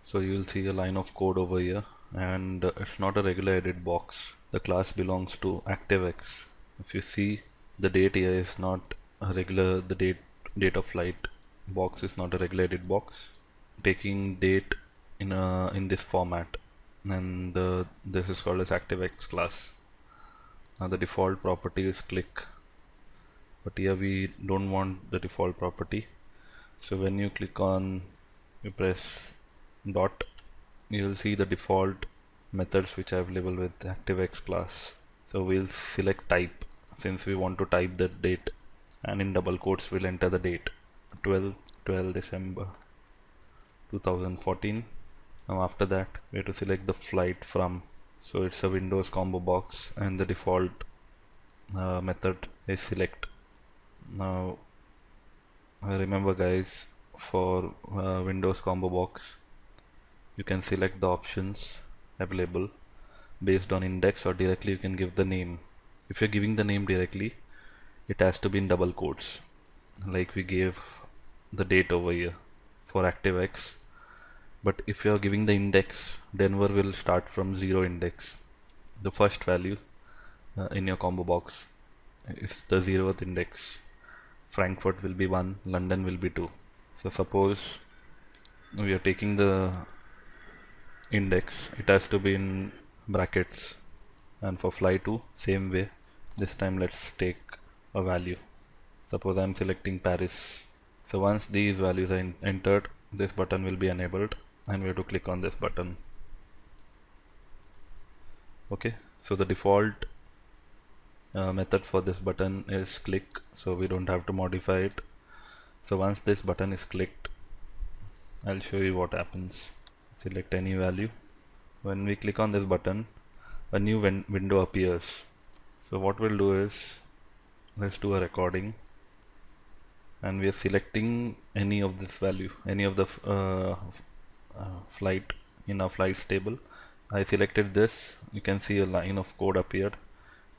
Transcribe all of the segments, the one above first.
So you will see a line of code over here, and it's not a regular edit box. The class belongs to ActiveX. If you see, the date here is not a regular, the date of flight box is not a regular edit box, taking date in this format, and this is called as ActiveX class. Now the default property is click, but here we don't want the default property. So when you click on, you press dot, you will see the default methods which I've labeled with ActiveX class. So we'll select type, since we want to type the date, and in double quotes we'll enter the date 12 December 2014. Now after that we have to select the flight from, so it's a Windows combo box, and the default method is select. Now remember guys, for Windows combo box you can select the options available based on index, or directly you can give the name. If you're giving the name directly, it has to be in double quotes, like we gave the date over here for ActiveX. But if you're giving the index, Denver will start from 0 index. The first value in your combo box is the 0th index. Frankfurt will be 1, London will be 2. So suppose we are taking the index, it has to be in brackets, and for fly to, same way. This time let's take a value. Suppose I'm selecting Paris. So once these values are entered, this button will be enabled, and we have to click on this button. Okay, so the default method for this button is click, so we don't have to modify it. So once this button is clicked, I'll show you what happens. Select any value. When we click on this button, a new window appears. So what we'll do is, let's do a recording, and we are selecting any of this value, any of the flight in our flights table. I selected this. You can see a line of code appeared,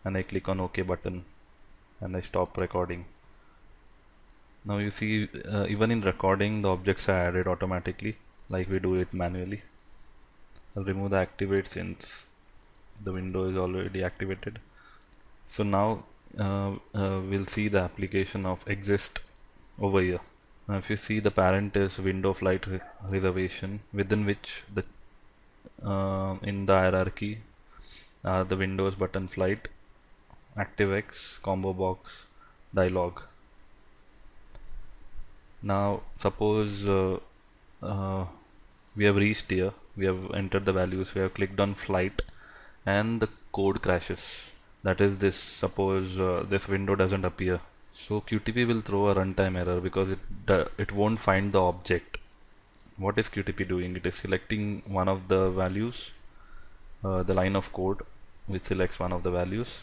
and I click on OK button, and I stop recording. Now you see, even in recording, the objects are added automatically, like we do it manually. I'll remove the activate since the window is already activated. So now we'll see the application of exist over here. Now if you see, the parent is window flight reservation, within which the in the hierarchy the Windows button flight, ActiveX, combo box, dialog. Now suppose we have reached here, we have entered the values, we have clicked on flight, and the code crashes. That is this, suppose this window doesn't appear. So QTP will throw a runtime error because it won't find the object. What is QTP doing? It is selecting one of the values, the line of code which selects one of the values,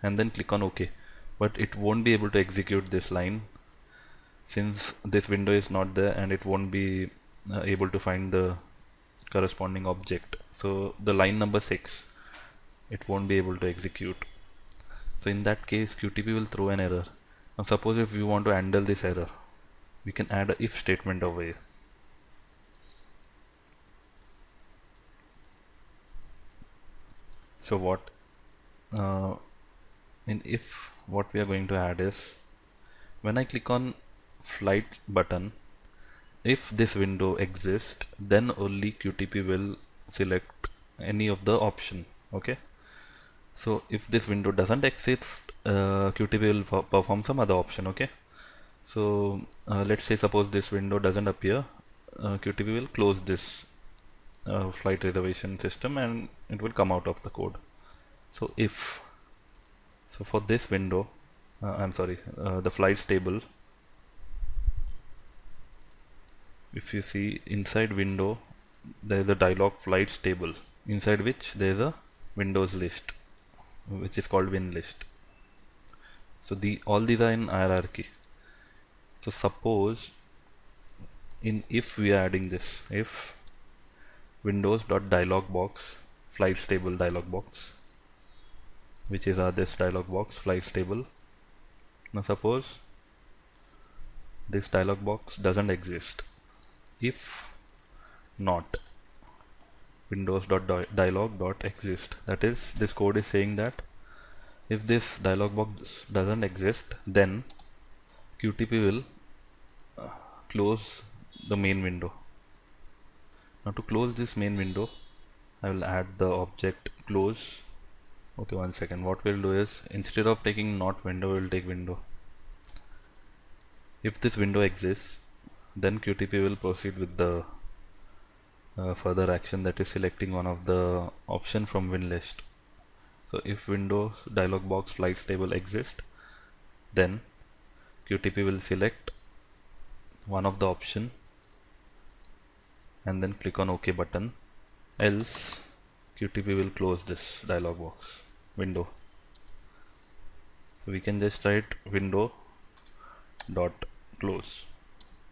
and then click on OK. But it won't be able to execute this line since this window is not there, and it won't be able to find the corresponding object. So the line number 6, it won't be able to execute. So in that case, QTP will throw an error. Now suppose if we want to handle this error, we can add a if statement over here. So what in if, what we are going to add is, when I click on flight button, if this window exists, then only QTP will select any of the option. Okay, so if this window doesn't exist, QTP will perform some other option. Okay, so let's say suppose this window doesn't appear, QTP will close this flight reservation system, and it will come out of the code. So if, so for this window, I'm sorry, the flights table, if you see inside window, there is a dialog flights table, inside which there is a Windows list which is called win list. So all these are in hierarchy. So suppose if we are adding this, if windows.dialog box flights table dialog box, which is this dialog box flights table. Now suppose this dialog box doesn't exist. If not, windows.dialog.exist. That is, this code is saying that if this dialog box doesn't exist, then QTP will close the main window. Now to close this main window, I will add the object close. Okay, one second. What we'll do is, instead of taking not window, we'll take window. If this window exists, then QTP will proceed with the further action, that is selecting one of the option from win list. So if Windows dialog box flights table exist, then QTP will select one of the option and then click on OK button, else QTP will close this dialog box window. So we can just write window dot close.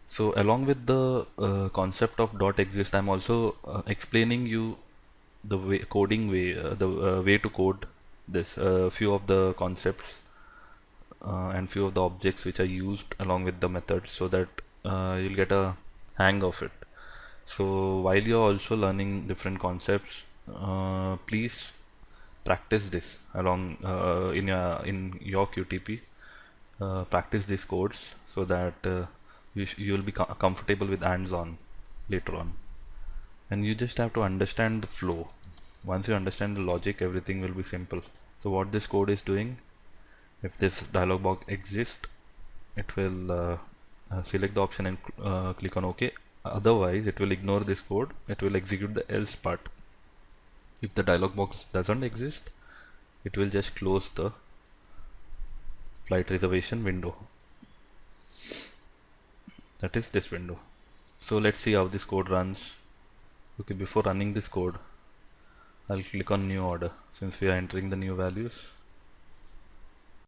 So along with the concept of dot exist, I'm also explaining you the way way to code this, few of the concepts and few of the objects which are used along with the methods, so that you'll get a hang of it. So while you're also learning different concepts, please practice this along in your QTP. Practice these codes so that you will be comfortable with hands-on later on. And you just have to understand the flow. Once you understand the logic, everything will be simple. So what this code is doing, if this dialog box exists, it will select the option and click on OK. Otherwise, it will ignore this code. It will execute the else part. If the dialog box doesn't exist, it will just close the flight reservation window. That is this window. So let's see how this code runs. Okay, before running this code, I'll click on new order since we are entering the new values.